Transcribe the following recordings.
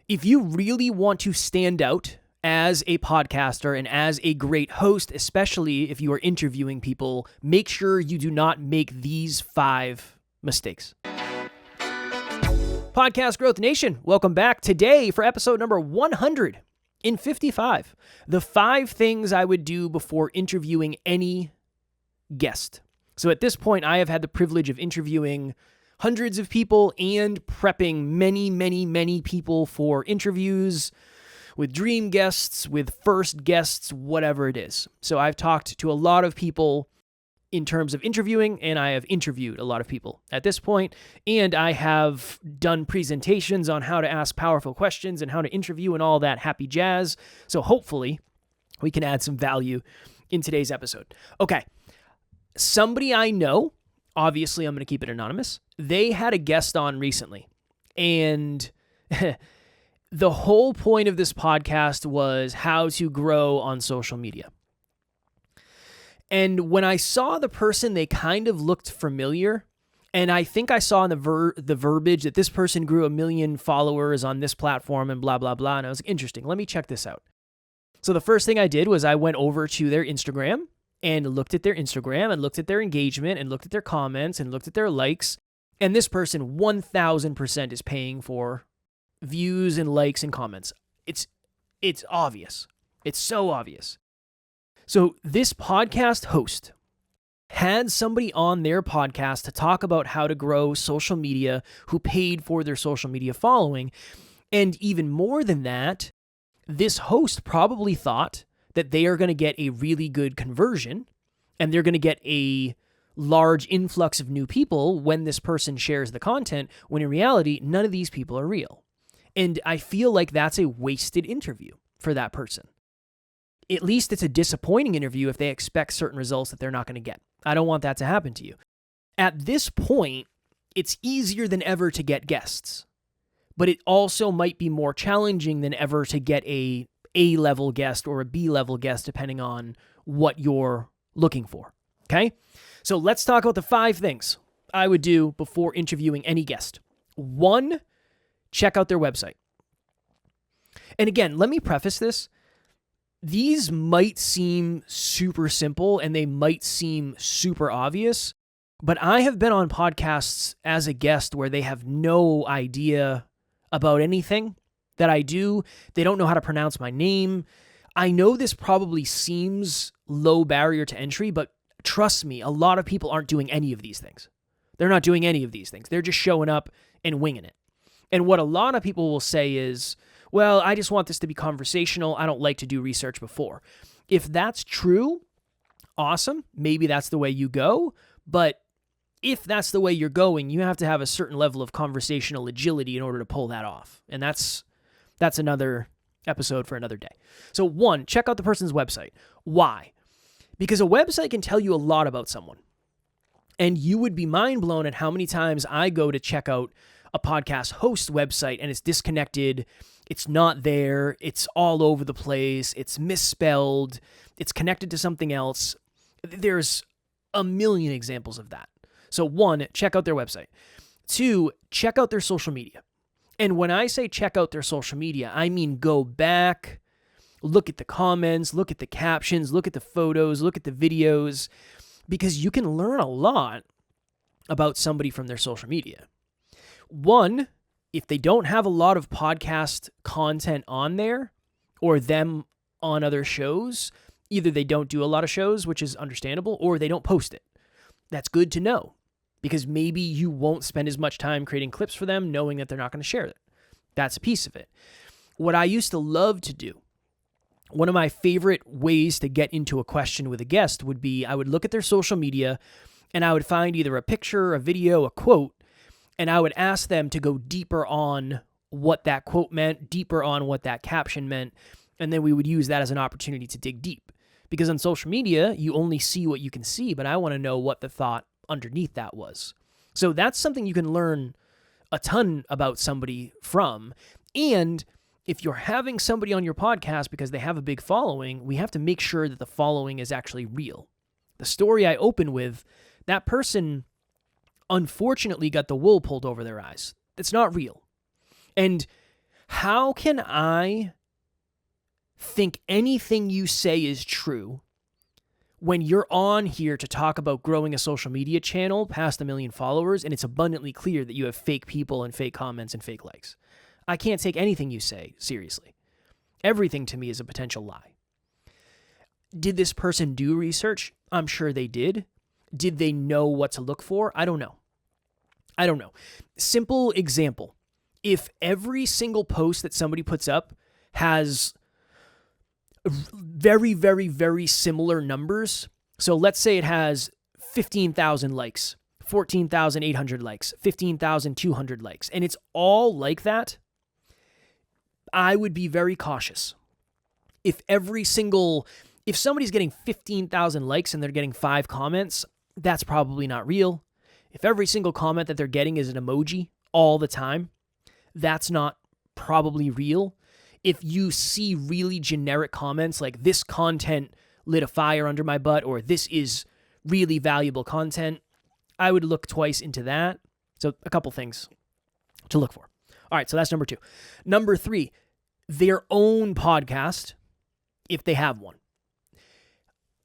If you really want to stand out as a podcaster and as a great host, especially if you are interviewing people, make sure you do not make these 5 mistakes. Podcast Growth Nation, welcome back today for episode number 155. The 5 things I would do before interviewing any guest. So at this point, I have had the privilege of interviewing hundreds of people and prepping many people for interviews with dream guests, with first guests, whatever it is. So I've talked to a lot of people in terms of interviewing, and I have interviewed a lot of people at this point, and I have done presentations on how to ask powerful questions and how to interview and all that happy jazz. So hopefully we can add some value in today's episode. Okay, somebody I know, obviously I'm going to keep it anonymous, they had a guest on recently, and the whole point of this podcast was how to grow on social media. And when I saw the person, they kind of looked familiar, and I think I saw in the verbiage that this person grew 1 million followers on this platform and blah, blah, blah, and I was like, interesting, let me check this out. So the first thing I did was I went over to their Instagram and looked at their Instagram and looked at their engagement and looked at their comments and looked at their likes. And this person 1000% is paying for views and likes and comments. It's obvious. It's so obvious. So this podcast host had somebody on their podcast to talk about how to grow social media who paid for their social media following. And even more than that, this host probably thought that they are going to get a really good conversion and they're going to get a large influx of new people when this person shares the content, when in reality, none of these people are real. And I feel like that's a wasted interview for that person. At least it's a disappointing interview if they expect certain results that they're not going to get. I don't want that to happen to you. At this point, it's easier than ever to get guests, but it also might be more challenging than ever to get a A-level guest or a B-level guest, depending on what you're looking for, okay? So let's talk about the 5 things I would do before interviewing any guest. 1, check out their website. And again, let me preface this. These might seem super simple and they might seem super obvious, but I have been on podcasts as a guest where they have no idea about anything that I do. They don't know how to pronounce my name. I know this probably seems low barrier to entry, but trust me, a lot of people aren't doing any of these things. They're not doing any of these things. They're just showing up and winging it. And what a lot of people will say is, well, I just want this to be conversational. I don't like to do research before. If that's true, awesome. Maybe that's the way you go. But if that's the way you're going, you have to have a certain level of conversational agility in order to pull that off. And that's another episode for another day. So 1, check out the person's website. Why? Because a website can tell you a lot about someone. And you would be mind blown at how many times I go to check out a podcast host website and it's disconnected, it's not there, it's all over the place, it's misspelled, it's connected to something else. There's a million examples of that. So 1, check out their website. 2, check out their social media. And when I say check out their social media, I mean go back, look at the comments, look at the captions, look at the photos, look at the videos, because you can learn a lot about somebody from their social media. 1, if they don't have a lot of podcast content on there or them on other shows, either they don't do a lot of shows, which is understandable, or they don't post it. That's good to know because maybe you won't spend as much time creating clips for them knowing that they're not going to share it. That's a piece of it. What I used to love to do, one of my favorite ways to get into a question with a guest would be I would look at their social media and I would find either a picture, a video, a quote, and I would ask them to go deeper on what that quote meant, deeper on what that caption meant, and then we would use that as an opportunity to dig deep. Because on social media, you only see what you can see, but I want to know what the thought underneath that was. So that's something you can learn a ton about somebody from. And if you're having somebody on your podcast because they have a big following, we have to make sure that the following is actually real. The story I open with, that person unfortunately got the wool pulled over their eyes. It's not real. And How can I think anything you say is true when you're on here to talk about growing a social media channel past 1 million followers and it's abundantly clear that you have fake people and fake comments and fake likes? I can't take anything you say seriously. Everything to me is a potential lie. Did this person do research? I'm sure they did. Did they know what to look for? I don't know. Simple example. If every single post that somebody puts up has very, very, very similar numbers, so let's say it has 15,000 likes, 14,800 likes, 15,200 likes, and it's all like that, I would be very cautious. If somebody's getting 15,000 likes and they're getting 5 comments, that's probably not real. If every single comment that they're getting is an emoji all the time, that's not probably real. If you see really generic comments like this content lit a fire under my butt or this is really valuable content, I would look twice into that. So a couple things to look for. All right, so that's number 2. Number 3, their own podcast, if they have one.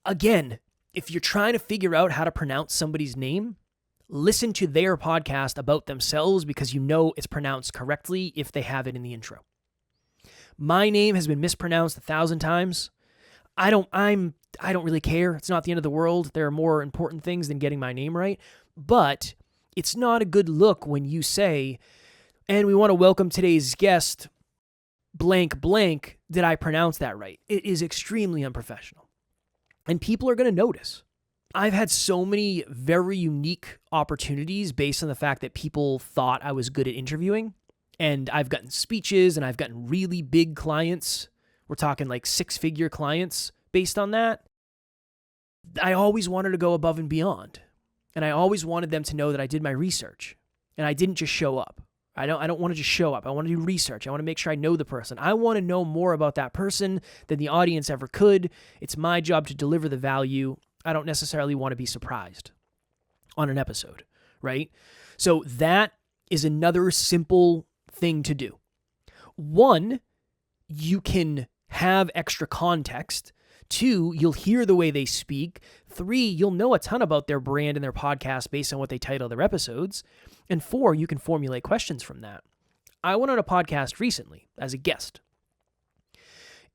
Again, if you're trying to figure out how to pronounce somebody's name, listen to their podcast about themselves because you know it's pronounced correctly if they have it in the intro. My name has been mispronounced 1,000 times. I don't really care. It's not the end of the world. There are more important things than getting my name right. But it's not a good look when you say, and we want to welcome today's guest, blank, blank. Did I pronounce that right? It is extremely unprofessional. And people are going to notice. I've had so many very unique opportunities based on the fact that people thought I was good at interviewing. And I've gotten speeches and I've gotten really big clients. We're talking like 6-figure clients based on that. I always wanted to go above and beyond. And I always wanted them to know that I did my research. And I didn't just show up. I don't want to just show up. I want to do research. I want to make sure I know the person. I want to know more about that person than the audience ever could. It's my job to deliver the value. I don't necessarily want to be surprised on an episode, right? So that is another simple thing to do. 1, you can have extra context. 2, you'll hear the way they speak. 3, you'll know a ton about their brand and their podcast based on what they title their episodes. And 4, you can formulate questions from that. I went on a podcast recently as a guest.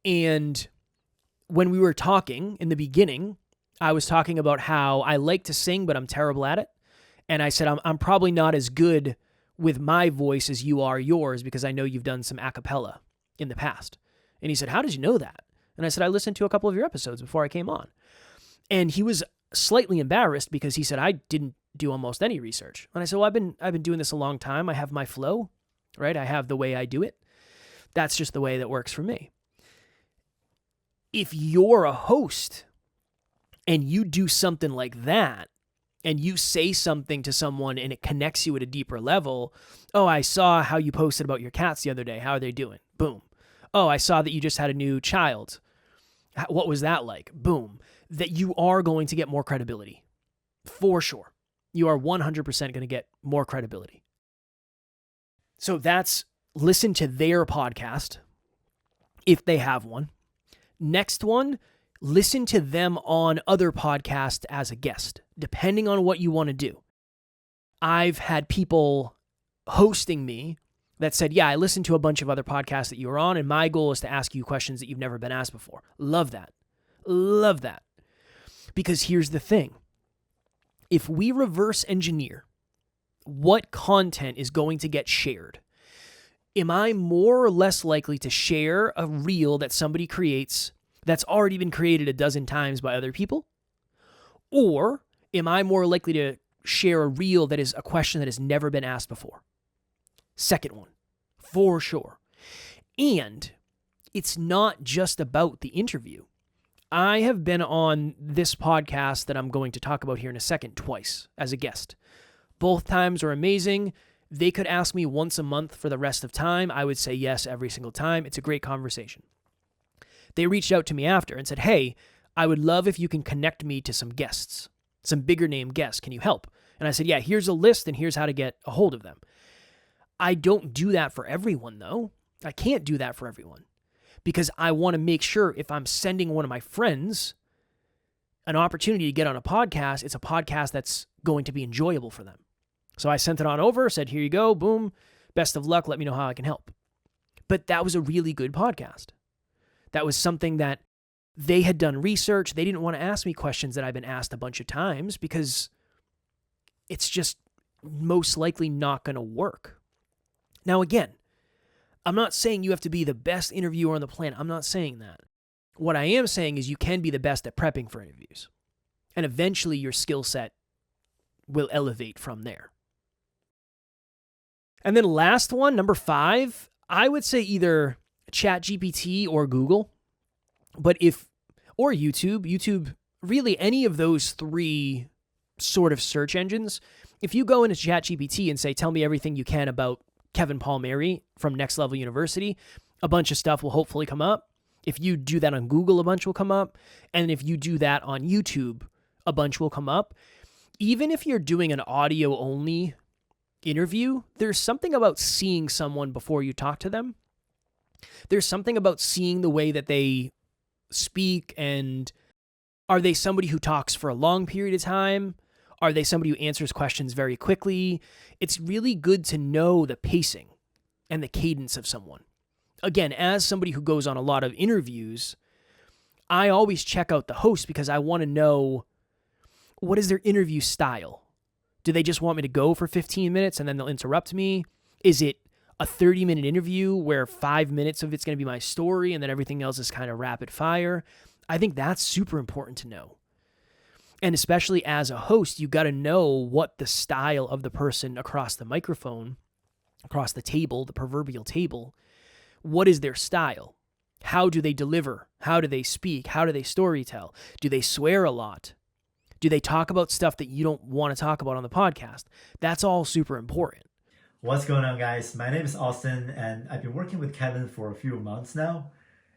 And when we were talking in the beginning, I was talking about how I like to sing, but I'm terrible at it. And I said, I'm probably not as good with my voice as you are yours because I know you've done some a cappella in the past. And he said, how did you know that? And I said, I listened to a couple of your episodes before I came on. And he was slightly embarrassed because he said, I didn't do almost any research. And I said, well, I've been doing this a long time. I have my flow, right? I have the way I do it. That's just the way that works for me. If you're a host and you do something like that, and you say something to someone and it connects you at a deeper level, oh, I saw how you posted about your cats the other day. How are they doing? Boom. Oh, I saw that you just had a new child. What was that like? Boom. That you are going to get more credibility. For sure. You are 100% going to get more credibility. So that's listen to their podcast if they have one. Next one, listen to them on other podcasts as a guest, depending on what you want to do. I've had people hosting me that said, yeah, I listened to a bunch of other podcasts that you were on, and my goal is to ask you questions that you've never been asked before. Love that. Love that. Because here's the thing. If we reverse engineer what content is going to get shared, am I more or less likely to share a reel that somebody creates that's already been created a dozen times by other people? Or am I more likely to share a reel that is a question that has never been asked before? Second one, for sure. And it's not just about the interview. I have been on this podcast that I'm going to talk about here in a second twice as a guest. Both times are amazing. They could ask me once a month for the rest of time. I would say yes every single time. It's a great conversation. They reached out to me after and said, hey, I would love if you can connect me to some guests, some bigger name guests. Can you help? And I said, yeah, here's a list and here's how to get a hold of them. I don't do that for everyone though. I can't do that for everyone because I want to make sure if I'm sending one of my friends an opportunity to get on a podcast, it's a podcast that's going to be enjoyable for them. So I sent it on over, said, here you go, boom, best of luck, let me know how I can help. But that was a really good podcast. That was something that they had done research. They didn't want to ask me questions that I've been asked a bunch of times because it's just most likely not going to work. Now, again, I'm not saying you have to be the best interviewer on the planet. I'm not saying that. What I am saying is you can be the best at prepping for interviews. And eventually your skill set will elevate from there. And then last one, number 5, I would say either ChatGPT or Google, or YouTube, really any of those 3 sort of search engines. If you go into ChatGPT and say, tell me everything you can about Kevin Palmieri from Next Level University, a bunch of stuff will hopefully come up. If you do that on Google, a bunch will come up. And if you do that on YouTube, a bunch will come up. Even if you're doing an audio-only interview, there's something about seeing someone before you talk to them. There's something about seeing the way that they speak, and are they somebody who talks for a long period of time? Are they somebody who answers questions very quickly? It's really good to know the pacing and the cadence of someone. Again, as somebody who goes on a lot of interviews, I always check out the host because I want to know, what is their interview style? Do they just want me to go for 15 minutes and then they'll interrupt me? Is it a 30-minute interview where 5 minutes of it's going to be my story and then everything else is kind of rapid fire? I think that's super important to know. And especially as a host, you got to know what the style of the person across the microphone, across the table, the proverbial table, what is their style? How do they deliver? How do they speak? How do they storytell? Do they swear a lot? Do they talk about stuff that you don't want to talk about on the podcast? That's all super important. What's going on, guys? My name is Austin, and I've been working with Kevin for a few months now.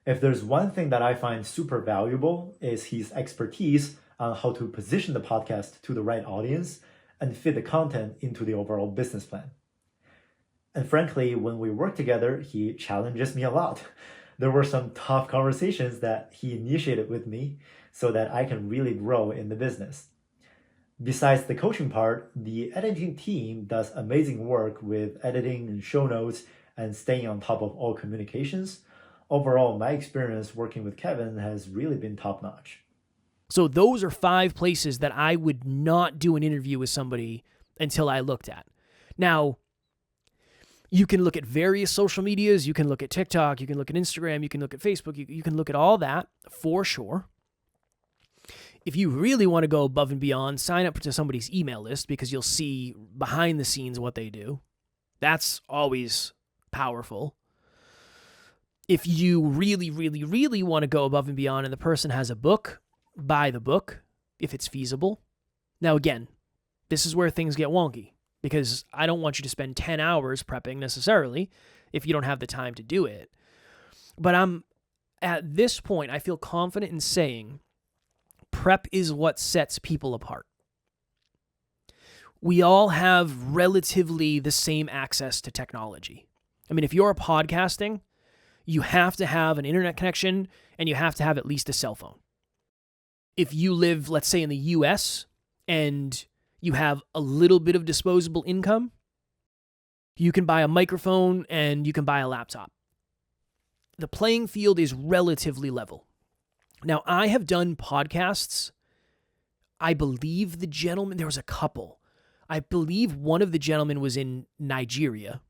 If there's one thing that I find super valuable is his expertise on how to position the podcast to the right audience and fit the content into the overall business plan. And frankly, when we work together, he challenges me a lot. There were some tough conversations that he initiated with me so that I can really grow in the business. Besides the coaching part, the editing team does amazing work with editing and show notes and staying on top of all communications. Overall, my experience working with Kevin has really been top-notch. So those are 5 places that I would not do an interview with somebody until I looked at. Now, you can look at various social medias. You can look at TikTok. You can look at Instagram. You can look at Facebook. You can look at all that for sure. If you really want to go above and beyond, sign up to somebody's email list because you'll see behind the scenes what they do. That's always powerful. If you really, really, really want to go above and beyond and the person has a book, buy the book if it's feasible. Now, again, this is where things get wonky because I don't want you to spend 10 hours prepping necessarily if you don't have the time to do it. But at this point, I feel confident in saying prep is what sets people apart. We all have relatively the same access to technology. I mean, if you're podcasting, you have to have an internet connection and you have to have at least a cell phone. If you live, let's say, in the US and you have a little bit of disposable income, you can buy a microphone and you can buy a laptop. The playing field is relatively level. Now, I have done podcasts. I believe there was a couple. I believe one of the gentlemen was in Nigeria,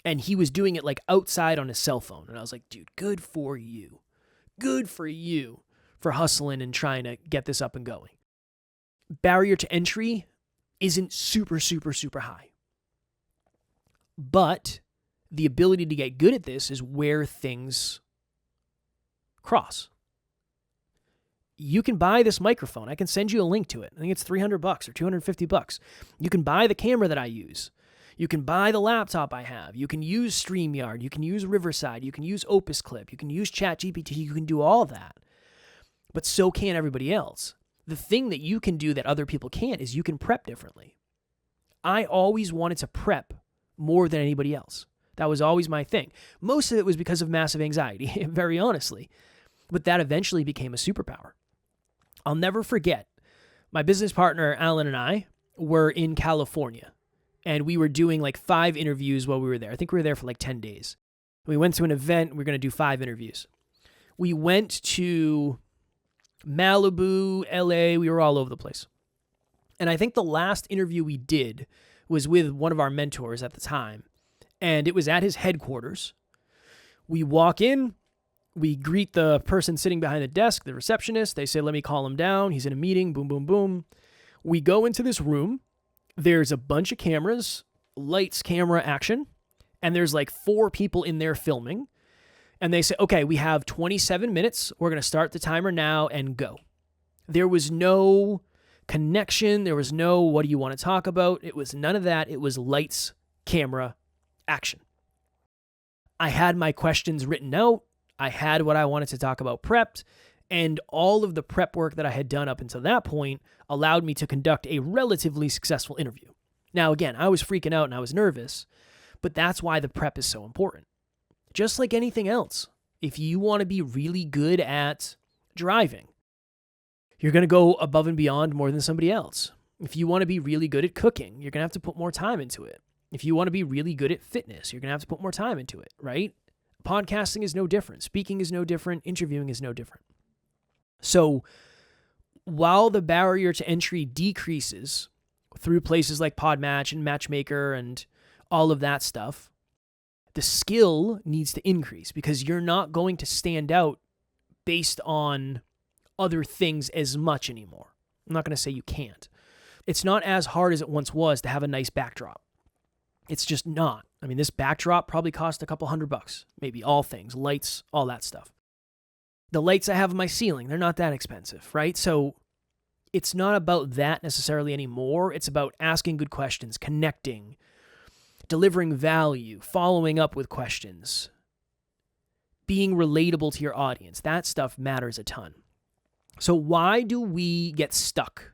and he was doing it like outside on his cell phone. And I was like, dude, good for you. Good for you for hustling and trying to get this up and going. Barrier to entry isn't super, super, super high. But the ability to get good at this is where things cross. You can buy this microphone. I can send you a link to it. I think it's $300 or $250. You can buy the camera that I use. You can buy the laptop I have. You can use StreamYard. You can use Riverside. You can use Opus Clip. You can use ChatGPT. You can do all that. But so can everybody else. The thing that you can do that other people can't is you can prep differently. I always wanted to prep more than anybody else. That was always my thing. Most of it was because of massive anxiety, very honestly. But that eventually became a superpower. I'll never forget, my business partner, Alan, and I were in California, and we were doing like 5 interviews while we were there. I think we were there for like 10 days. We went to an event. We were going to do 5 interviews. We went to Malibu, LA. We were all over the place. And I think the last interview we did was with one of our mentors at the time, and it was at his headquarters. We walk in. We greet the person sitting behind the desk, the receptionist. They say, let me call him down. He's in a meeting. Boom, boom, boom. We go into this room. There's a bunch of cameras, lights, camera, action. And there's like 4 people in there filming. And they say, okay, we have 27 minutes. We're going to start the timer now and go. There was no connection. There was no, what do you want to talk about? It was none of that. It was lights, camera, action. I had my questions written out. I had what I wanted to talk about prepped, and all of the prep work that I had done up until that point allowed me to conduct a relatively successful interview. Now, again, I was freaking out and I was nervous, but that's why the prep is so important. Just like anything else, if you want to be really good at driving, you're going to go above and beyond more than somebody else. If you want to be really good at cooking, you're going to have to put more time into it. If you want to be really good at fitness, you're going to have to put more time into it, right? Podcasting is no different. Speaking is no different. Interviewing is no different. So while the barrier to entry decreases through places like Podmatch and Matchmaker and all of that stuff, the skill needs to increase because you're not going to stand out based on other things as much anymore. I'm not going to say you can't. It's not as hard as it once was to have a nice backdrop. It's just not. I mean, this backdrop probably cost a couple $100, maybe, all things, lights, all that stuff. The lights I have on my ceiling, they're not that expensive, right? So it's not about that necessarily anymore. It's about asking good questions, connecting, delivering value, following up with questions, being relatable to your audience. That stuff matters a ton. So why do we get stuck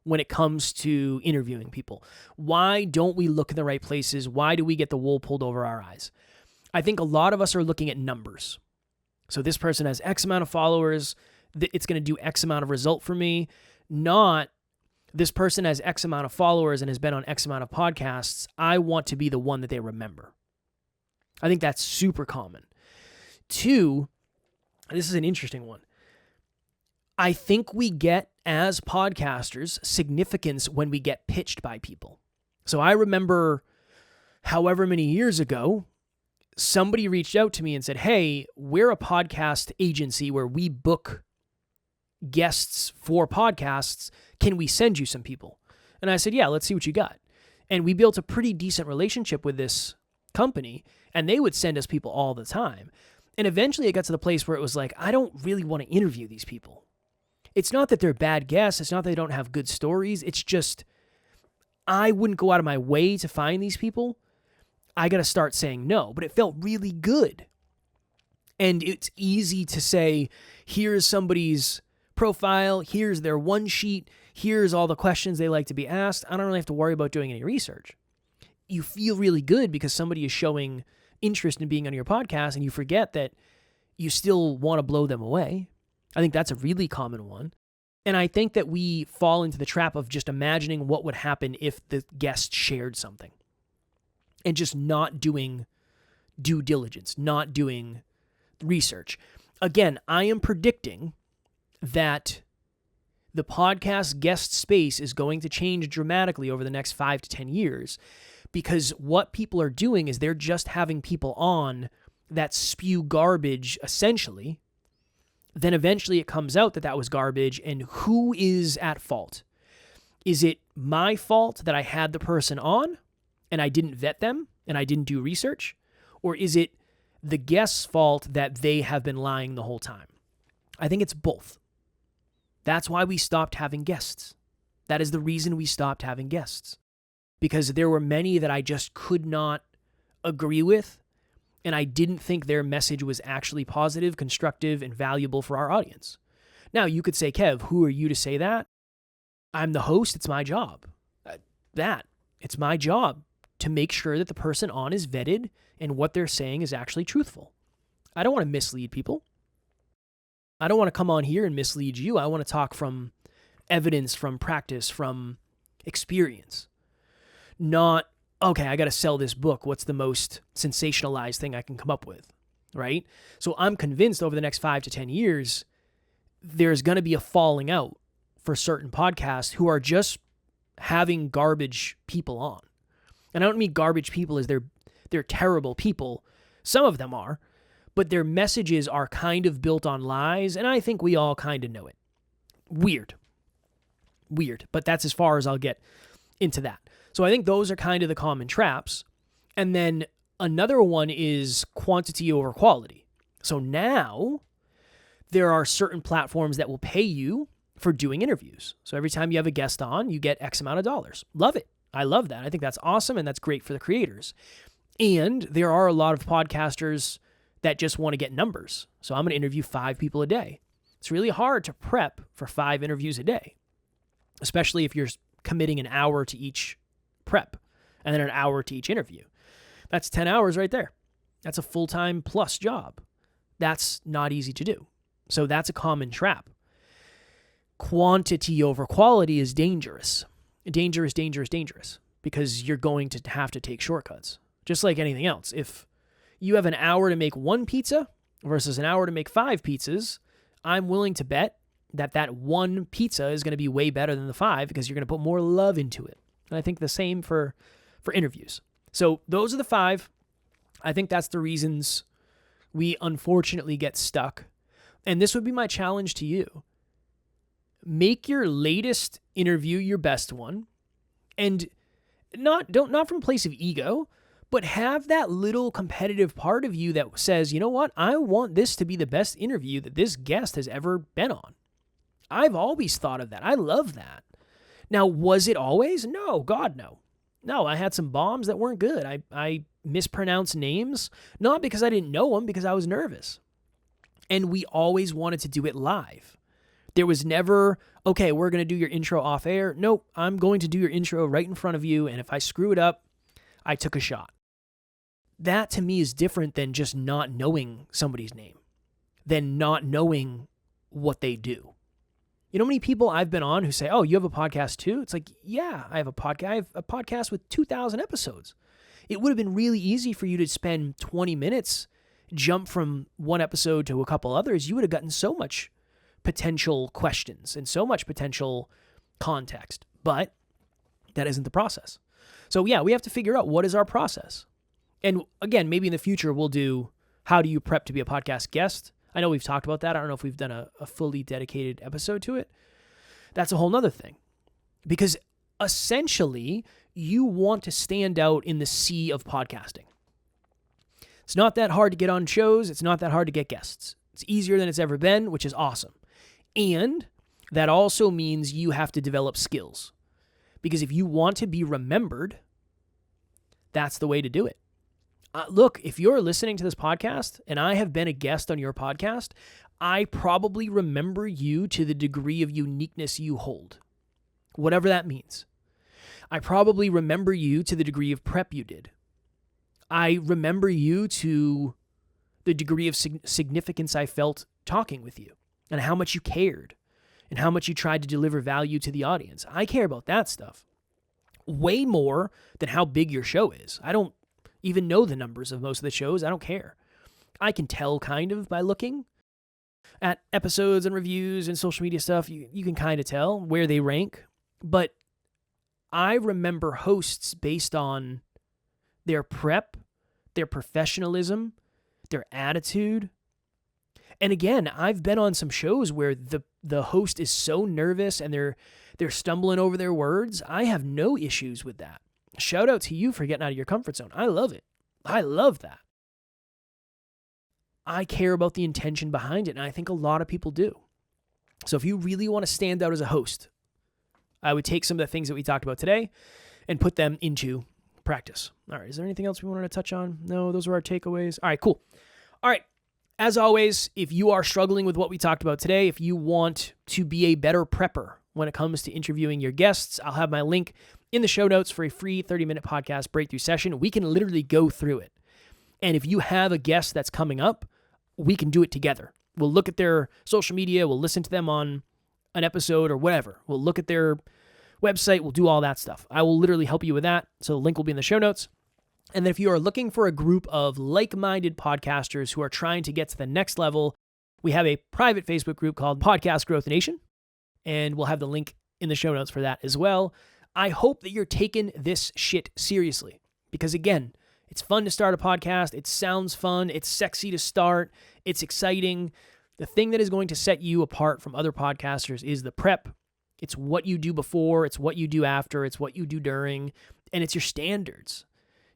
when it comes to interviewing people? Why don't we look in the right places? Why do we get the wool pulled over our eyes? I think a lot of us are looking at numbers. So this person has X amount of followers. It's going to do X amount of result for me. Not this person has X amount of followers and has been on X amount of podcasts. I want to be the one that they remember. I think that's super common. 2, this is an interesting one. I think we get, as podcasters, significance when we get pitched by people. So I remember however many years ago, somebody reached out to me and said, hey, we're a podcast agency where we book guests for podcasts. Can we send you some people? And I said, yeah, let's see what you got. And we built a pretty decent relationship with this company, and they would send us people all the time. And eventually it got to the place where it was like, I don't really want to interview these people. It's not that they're bad guests. It's not that they don't have good stories. It's just, I wouldn't go out of my way to find these people. I got to start saying no. But it felt really good. And it's easy to say, here's somebody's profile. Here's their one sheet. Here's all the questions they like to be asked. I don't really have to worry about doing any research. You feel really good because somebody is showing interest in being on your podcast, and you forget that you still want to blow them away. I think that's a really common one. And I think that we fall into the trap of just imagining what would happen if the guest shared something and just not doing due diligence, not doing research. Again, I am predicting that the podcast guest space is going to change dramatically over the next 5 to 10 years because what people are doing is they're just having people on that spew garbage, essentially. Then eventually it comes out that that was garbage, and who is at fault? Is it my fault that I had the person on and I didn't vet them and I didn't do research? Or is it the guest's fault that they have been lying the whole time? I think it's both. That's why we stopped having guests. That is the reason we stopped having guests. Because there were many that I just could not agree with, and I didn't think their message was actually positive, constructive, and valuable for our audience. Now, you could say, Kev, who are you to say that? I'm the host. It's my job. It's my job to make sure that the person on is vetted and what they're saying is actually truthful. I don't want to mislead people. I don't want to come on here and mislead you. I want to talk from evidence, from practice, from experience. Not, okay, I got to sell this book. What's the most sensationalized thing I can come up with, right? So I'm convinced over the next 5 to 10 years, there's going to be a falling out for certain podcasts who are just having garbage people on. And I don't mean garbage people as they're terrible people. Some of them are, but their messages are kind of built on lies, and I think we all kind of know it. Weird, but that's as far as I'll get into that. So I think those are kind of the common traps. And then another one is quantity over quality. So now there are certain platforms that will pay you for doing interviews. So every time you have a guest on, you get X amount of dollars. Love it. I love that. I think that's awesome, and that's great for the creators. And there are a lot of podcasters that just want to get numbers. So I'm going to interview 5 people a day. It's really hard to prep for 5 interviews a day, especially if you're committing an hour to each prep and then an hour to each interview. That's 10 hours right there. That's a full-time plus job. That's not easy to do. So that's a common trap. Quantity over quality is dangerous. Dangerous, because you're going to have to take shortcuts. Just like anything else. If you have an hour to make 1 pizza versus an hour to make 5 pizzas, I'm willing to bet that 1 pizza is going to be way better than the 5 because you're going to put more love into it. And I think the same for interviews. So those are the 5. I think that's the reasons we unfortunately get stuck. And this would be my challenge to you. Make your latest interview your best one, and not from a place of ego, but have that little competitive part of you that says, you know what, I want this to be the best interview that this guest has ever been on. I've always thought of that. I love that. Now, was it always? No, God, no. No, I had some bombs that weren't good. I mispronounced names, not because I didn't know them, because I was nervous. And we always wanted to do it live. There was never, okay, we're going to do your intro off air. Nope, I'm going to do your intro right in front of you, and if I screw it up, I took a shot. That to me is different than just not knowing somebody's name, than not knowing what they do. You know how many people I've been on who say, oh, you have a podcast too? It's like, yeah, I have a podcast. I have a podcast with 2,000 episodes. It would have been really easy for you to spend 20 minutes, jump from one episode to a couple others. You would have gotten so much potential questions and so much potential context, but that isn't the process. So yeah, we have to figure out what is our process. And again, maybe in the future we'll do how do you prep to be a podcast guest? I know we've talked about that. I don't know if we've done a fully dedicated episode to it. That's a whole nother thing. Because essentially, you want to stand out in the sea of podcasting. It's not that hard to get on shows. It's not that hard to get guests. It's easier than it's ever been, which is awesome. And that also means you have to develop skills. Because if you want to be remembered, that's the way to do it. Look, if you're listening to this podcast and I have been a guest on your podcast, I probably remember you to the degree of uniqueness you hold, whatever that means. I probably remember you to the degree of prep you did. I remember you to the degree of significance I felt talking with you and how much you cared and how much you tried to deliver value to the audience. I care about that stuff way more than how big your show is. I don't even know the numbers of most of the shows. I don't care. I can tell kind of by looking at episodes and reviews and social media stuff. You can kind of tell where they rank. But I remember hosts based on their prep, their professionalism, their attitude. And again, I've been on some shows where the host is so nervous and they're stumbling over their words. I have no issues with that. Shout out to you for getting out of your comfort zone. I love it. I love that. I care about the intention behind it, and I think a lot of people do. So if you really want to stand out as a host, I would take some of the things that we talked about today and put them into practice. All right, is there anything else we wanted to touch on? No, those were our takeaways. All right, cool. All right, as always, if you are struggling with what we talked about today, if you want to be a better prepper when it comes to interviewing your guests, I'll have my link in the show notes for a free 30-minute podcast breakthrough session. We can literally go through it. And if you have a guest that's coming up, we can do it together. We'll look at their social media. We'll listen to them on an episode or whatever. We'll look at their website. We'll do all that stuff. I will literally help you with that. So the link will be in the show notes. And then if you are looking for a group of like-minded podcasters who are trying to get to the next level, we have a private Facebook group called Podcast Growth Nation, and we'll have the link in the show notes for that as well. I hope that you're taking this shit seriously because, again, it's fun to start a podcast. It sounds fun. It's sexy to start. It's exciting. The thing that is going to set you apart from other podcasters is the prep. It's what you do before. It's what you do after. It's what you do during. And it's your standards.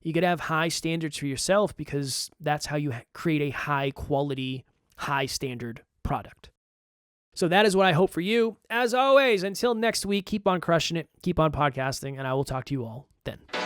You got to have high standards for yourself because that's how you create a high quality, high standard product. So that is what I hope for you. As always, until next week, keep on crushing it, keep on podcasting, and I will talk to you all then.